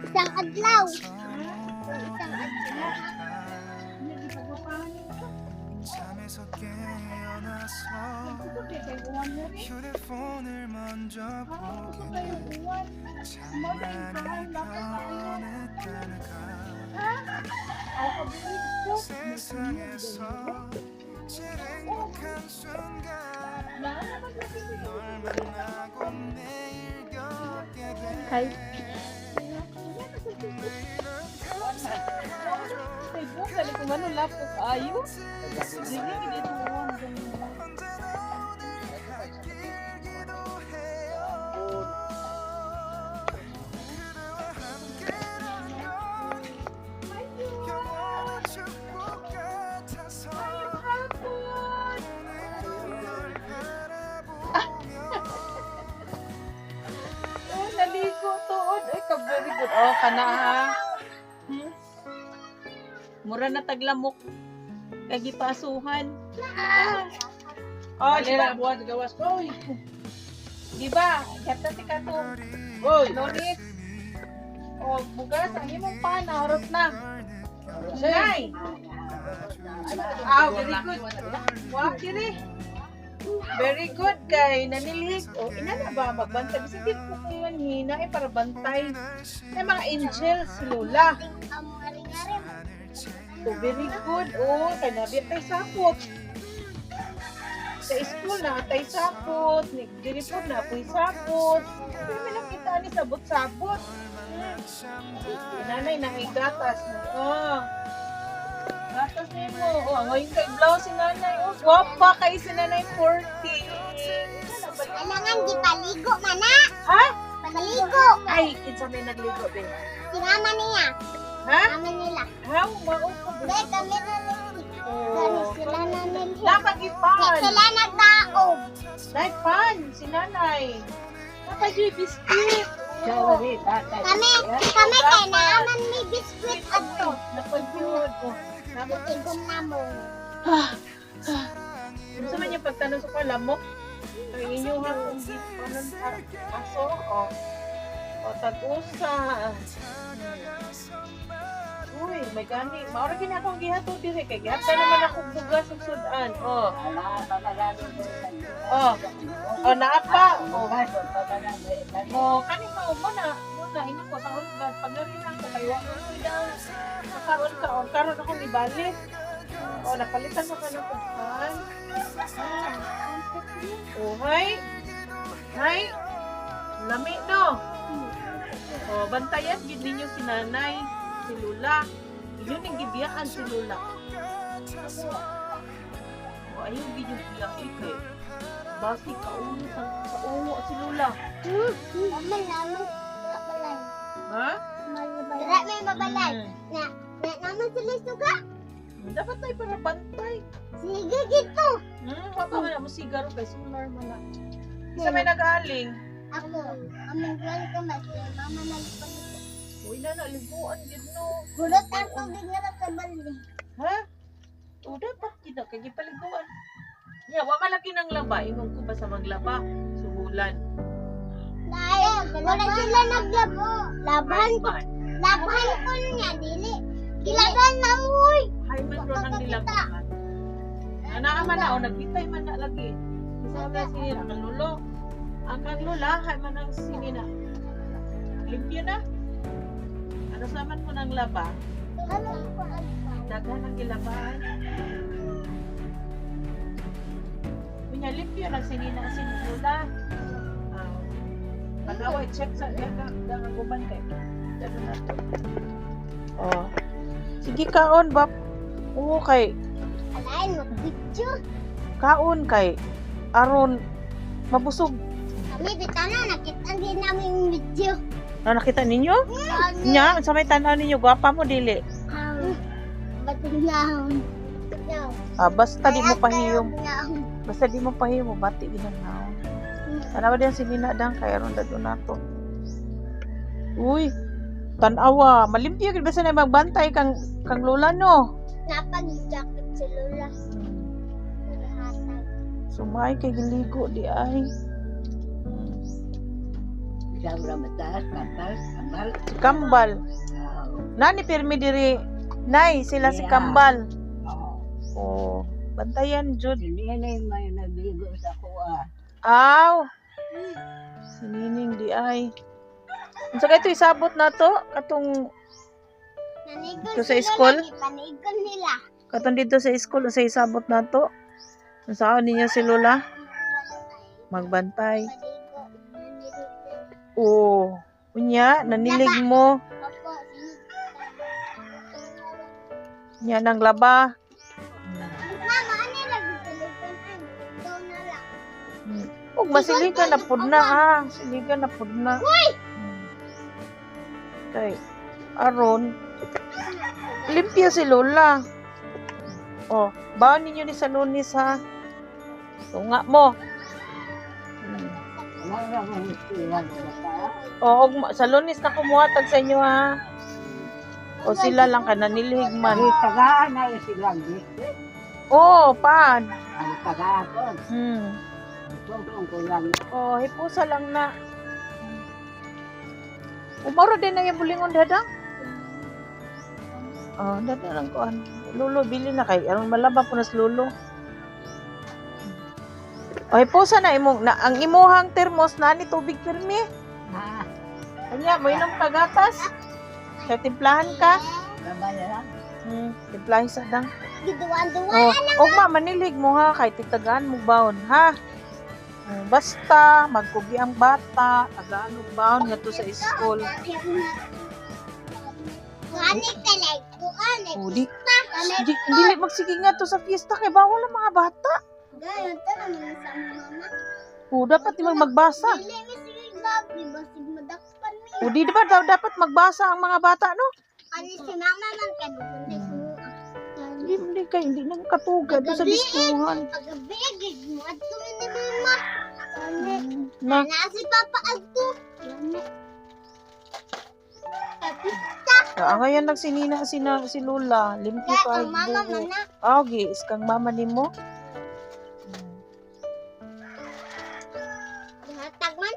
Isang adlaw. Isang adlaw. 잠에서 깨어나서 휴대폰을 먼저 보게 장난이 변했다는가 세상에서 제일 행복한 순간 널 만나고 매일 겪게 돼 Dali kung ano lapok ayo. Dili dito mo. Oh, naligo tuod. Ay, ka-very good. Oh, kana ha. Mura na taglamok. Kay gipasuhan. Oh, di ba? Buwan gawas ko. Di ba? Kata si Kato. Oy. Loris. Oh, bugas ang imong pana harot na. Nay. Ah, very good. Wow, kiri. Very good kay nanilhig. Oh, ina na ba magbantay? Kasi di ko kayo hina para bantay. Ay mga angels si Lola. Ang ari-ari. Oh, very good. Oh, kay nabi tay sapot. Sa school na tay sapot, diri po na puy sapot. Pero may nakita ni sabot-sabot. Nanay na gatas mo. Oh. Gatas ni mo. Oh, ngayon kay blouse si nanay. Oh, guwapa kay si nanay 40. Kailangan di paligo mana. Ha? Paligo. Ay, kinsa may nagligo din. Sinama niya. Ha? Sinama nila. How? Mao ko. Dahil kami na Gani sila na nila. Napagipan. Sila nagdaog. Nay pan, si nanay. Napagay biscuit. Sorry, tatay. Kami kay naaman may biskwit adto. Napagod. Nabutigom na mo. Gusto man yung pagtanong sa kalamok? Ang inyong hapong gipanan aso o tag-usa. Uy, may gani. Maura gina akong gihato dire kay gihata naman akong bugas sa sudan. Oh. Oh. Oh, naapa. Oh. Oh, kani mo na ina ko sa hulgan. Paglarin ako kay wa ko daw. Karon ka on karon ako ibalik. Oh, napalitan mo ka ng kuhan. Oh, hi. Hi. Lami no. Oh, bantayan gid ninyo si nanay, si Lula. Yun yung gibiyaan si Lula. Oh, ayun gid yung biyahe kay. Basi kauno sa uwo si Lula. Malaman mabalay. Ha? Dira may mabalay. Na naman sila suga. Dapat tayo para bantay. Sige gito. Papa man mo sigaro kay solar man na. Sa may nagaling. Ako, among buwan ko mas mama nagpag. Uy na naliguan gid no. Gulot ang tubig na sa balde. Ha? O dapat kita kay gipaliguan. Ya, wa malaki nang laba, ingon ko ba sa maglaba, suhulan. Dahil wala sila naglabo. Laban ko niya dili. Gilaban na muy. Hay man ro nang nilabahan. Ana man na o nagkitay man na lagi. Isa na si ang lulo. Ang kanlula hay man ang sinina. Limpyo na. Ano saman mo nang laba? Ano ko Daghan ang gilabahan. Kunya limpyo na sinina si lula. Pagaway check sa dagang guban kay. Dalo na to. Oh. Sige kaon bab. Oo kay Alain mo picture. kaon kay aron mabusog. Kami bitana nakita din namin video. Ano nakita ninyo? Nya, sa may tanaw ninyo gwapa mo dili. Batulahon. Basta di mo pahiyom. Basta di mo pahiyom mo bati ginanaw. Tanawa din si Ginadang kay aron dado nato. Uy, tanawa, malimpyo gid basta na magbantay kang lola no. Napag-jacket si Lola. Sumay kay giligo di ay. Si Kambal. Nani pirmi diri. Nay, sila si Kambal. Oh, bantayan jud. Aw. Si Nining di ay. Unsa kay ito isabot na to? Katong Nanigon Ito sa sila school? lagi, panigon nila. katong dito sa school sa isabot na to. Saan ninyo si Lola? Magbantay. Panigo. Nanigo. Oo. Unya, nanilig mo. Opo. Nya nang laba. Mama, ano lagi panigon? Ito na lang. Ug masiligan na pud na ha. Siligan na pud na. Kay aron limpyo si Lola. Oh, baon ninyo ni sa Lunes ha. Tunga mo. Oh, sa Lunes na kumuhatag sa inyo ha. O sila lang ka nanilhig man. Tagaan na yung silang Oh, pan. ang tagaan ko. Tutong ko lang. Oh, hipusa lang na. Umaro din na yung bulingon dadang. Oh, dadang lang ko. Lulo, bili na kay. Aron malaba po na sa lulo. Oh, hipusa na imong. Ang imuhang termos na ni tubig pirmi. Kanya, mo inom ka gatas. Kaya timplahan ka. Babayaran. Timplahin sa dang. Giduan-duan. Oh, ugma manilig mo ha. Kay titagaan mo baon ha. Basta, magkugi ang bata. Tagaan mo baon nga to sa school. Ngani talay kuan eh. Oh, di dili magsige nga to sa fiesta kay bawal ang mga bata. Gayon ta naman sa mama. Oh, dapat di magbasa. Dili mi sige gabi basig madakpan mi. O di ba dapat magbasa ang mga bata no? Ani si mama man kanukunday ko. Hindi na katuga to sa diskuhan. Pagabi gid mo adto ni mama. Ani Na, na si papa adto. Ani. Kapita. ngayon nagsinina si Lola. Limpyo Kaya ka. ang mama man na. Okay, iskang mama nimo. Hatag man.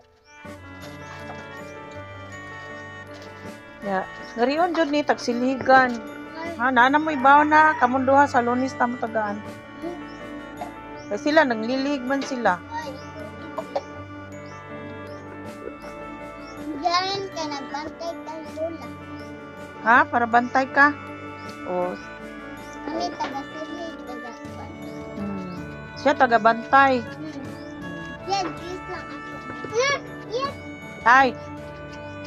Ya, ngariyon jud ni tagsiligan. Ha, nana mo ibaw na kamunduha sa Lunes ta mo tagaan. Kay sila nanglilig man sila. Diyan ka nagbantay kay Lola. Ha, para bantay ka. O, Kami taga-sili, taga-kwan. siya taga bantay. Yan, please lang ako. Yan, yan. Ay,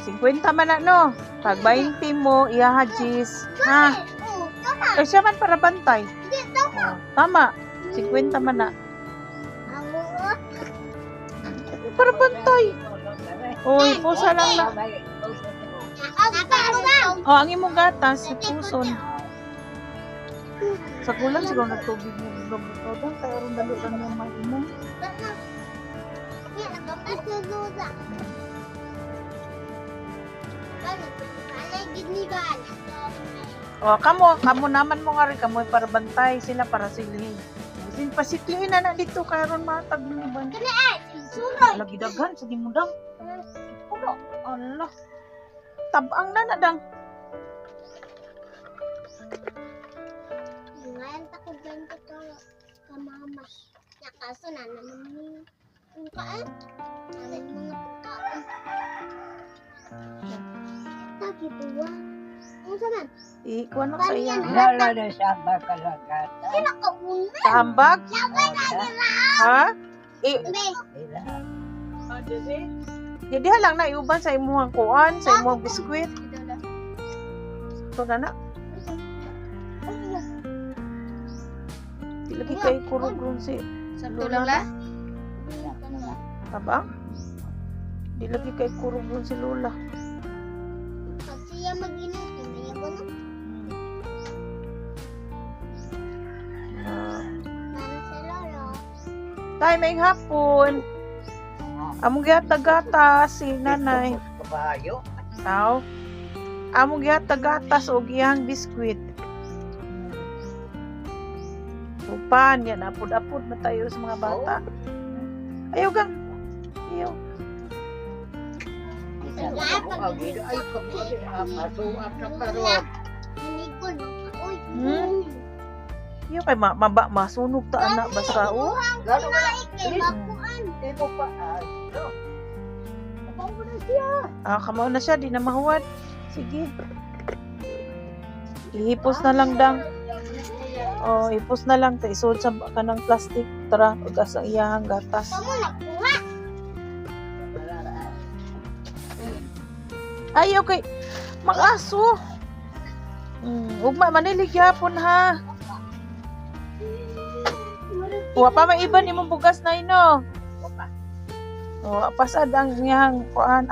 50 man na no. Pag 20 mo, iyaha Jis. Ha? Oo, tama. Ay, siya man para bantay. Hindi, tama. O, tama. 50 man na. Amo. Para bantay. Uy, pusa lang na. Apa. O, ang imong gatas, si puson. Sa kulang siguro nagtubig mo. Doon, kaya rin dalo lang yung mga imong. Yan, nagpapasunuda. Alay, ginigan. O, kamo naman mo nga rin. Kamoy para bantay. Sila para silhin. Sin pasitliin na dito. Kaya rin matag mo ba? Suroy. Lagi daghan sa dimudang. Puno. Allah. Tabang na nadang. Ngayon tako ganito ka mama. Nakaso na naman ni pungkaan. Alay mga pungkaan. Bakit ba? Ano saman? Ikuha na sa iya. Wala na siya bakalagata. Kaya kauna. Sa hambag? Ha? Be, Jadi halang na iuban sa imuhang kuan, sa imuhang biskwit. Ito na na. Di lagi kay kurog si Lola. Tabang? Di lagi kay kurog si Lola. kasi yan mag-inom. Tumaya ko na. Para sa lolo. Tay, may hapon. Among gihatag gatas si nanay. Kabayo. Tao. Among gihatag gatas o gihang biskwit. Upan, yan. Apod-apod na tayo sa mga bata. Ayaw gang. Ayaw. Ay, kapag masuat sa karon. Maligol. Uy. Iyo kay masunog ta anak basta o. Gano ba na? Kay makuan. Ito pa. No. Kapag mo na siya. Kamao na siya, di na mahuwad. Sige. Ihipos na lang dang. Ipos na lang ta isod sa kanang plastic. Tara, ugas ang iyahang gatas. Kamu nakuha. Ay, okay. Mag-aso. Ugma manilig yapon ha. Wa pa may iba nimong bugas na ino. Pasad ang iyang kuan.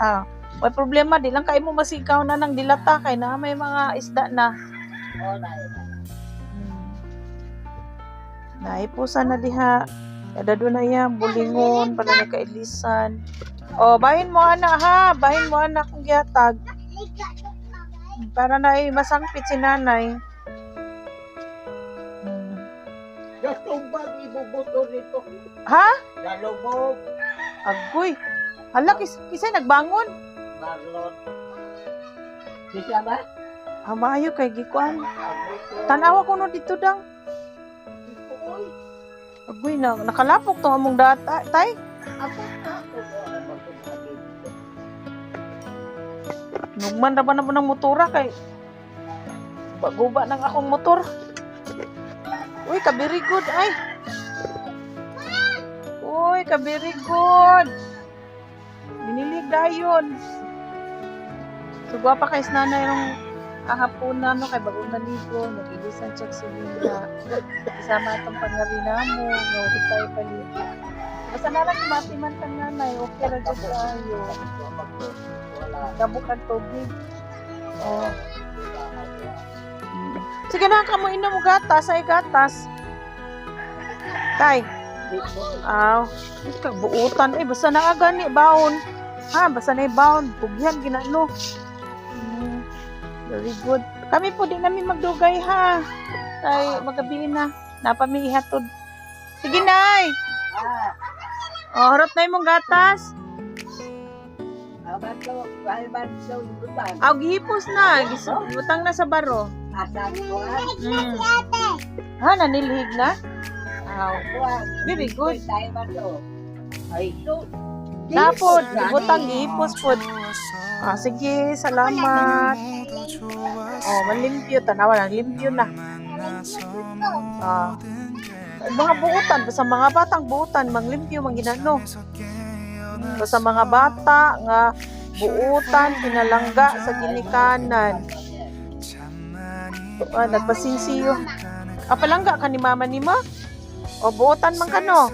May problema di lang kay mo masikaw na ng dilata kay na may mga isda na. Naipusan na diha. Kada doon na yan, bulingon, para na kailisan. Bahin mo ana ha. Bahin mo ana kung gihatag. Para na masangpit si nanay. Gatumbag ibubuto nito. Ha? Dalubog. Agoy. Hala, kisay nagbangon. Marlon. Di siya ba? Maayo kay gikuan. Tanawa ko no dito dang. Agoy na, nakalapok to among data, tay. Nugman ra ba na po ng motora kay baguba ng akong motor. Uy, kabiri good ay. Uy, kabiri good. Binilig dayon. Sugwa pa kay nanay nung kahapon na kay bagong naligo, nag-ilisan check si Linda. Isama itong pangarina mo, ngawit tayo balik. Basta na lang kumatiman kang nanay, okay ra dyan tayo. Kabukang tubig. Sige na, kamo inom mo gatas, ay gatas. Tay. Buutan, basta na agani, baon. Basta na baon, pugyan, ginano. Very good. Kami po din namin magdugay ha. Tay, magabi na. Napami ihatod. Sige, nay. Harap na yung gatas. Gihipos na. Butang na sa baro. Nanilhig na? Very good. Napod, butang gihipos pod. Sige, salamat. Malimpyo. Tanawa na, limpyo na. Mga buutan, basta mga batang buutan, manglimpyo, manginano. Basta mga bata, nga buutan, pinalangga sa ginikanan. Nagpasinsiyo. Palangga ka ni mama ni ma? Buutan man ka no?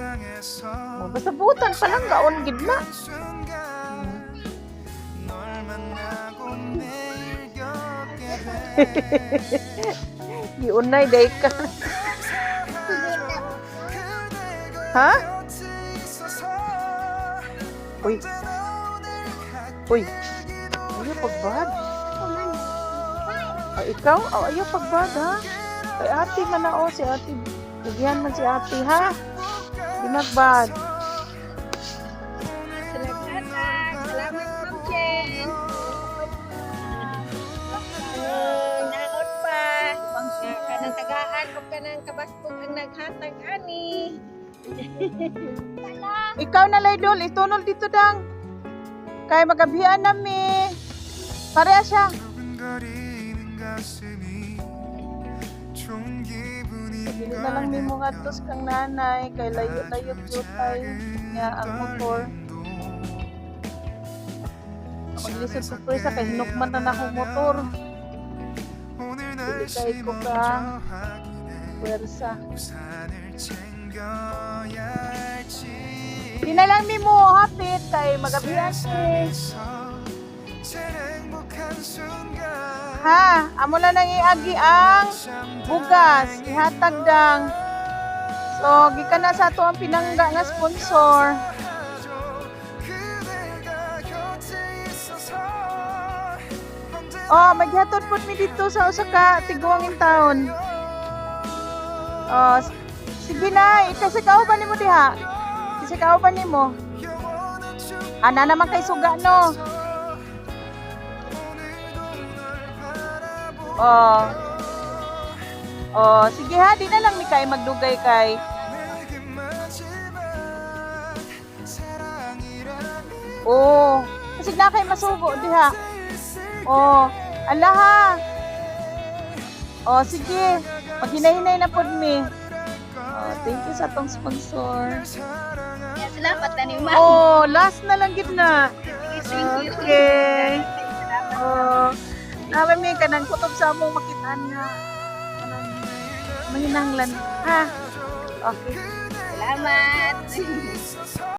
Basta buutan, palangga, ongid na. Iunay day ka. Ha? Uy. Ayaw pagbad. Ikaw? Ayaw pagbad ha? Kay ate man na si ate. Bigyan man si ate ha? Di magbad. Salamat Ma'am Jen. Naot pa. Kanang tagaan o kanang kabasbog ang naghatag ani. Ikaw na laydol, itunol dito dang. Kay magabihan nami. Pareha siya. Hindi na lang may mga tos kang nanay. Kay layo-layo tayo niya ang motor. Maglisod ko presa kay hinukman na akong motor. Hindi kayo ko ka puwersa. Di na lang mi mo hapit kay magabihan ha, amo lang nang iagi ang bugas, ihatag dang. So, gikan na sa ato ang pinangga nga sponsor. Maghatod po mi dito sa usa ka tiguangin taon. Sige na, ikasikaw ba nimo diha? Ikasikaw ba nimo? Ana naman kay suga no. Oh. Oh, sige ha, di na lang ni kay magdugay kay. 내게 마지막 사랑이라는 Oh, kasi na kay masugo diha. Oh, ala ha. Oh, sige. Maghinay-hinay na pod mi. Oh, thank you sa tong sponsor. Kaya salamat na ni Ma. Oh, last na lang gid na. Thank you. Okay. Oh, naman mi kanang kutob sa among makitaan nga. Kanang mahinahanglan. Ha? Okay. Salamat.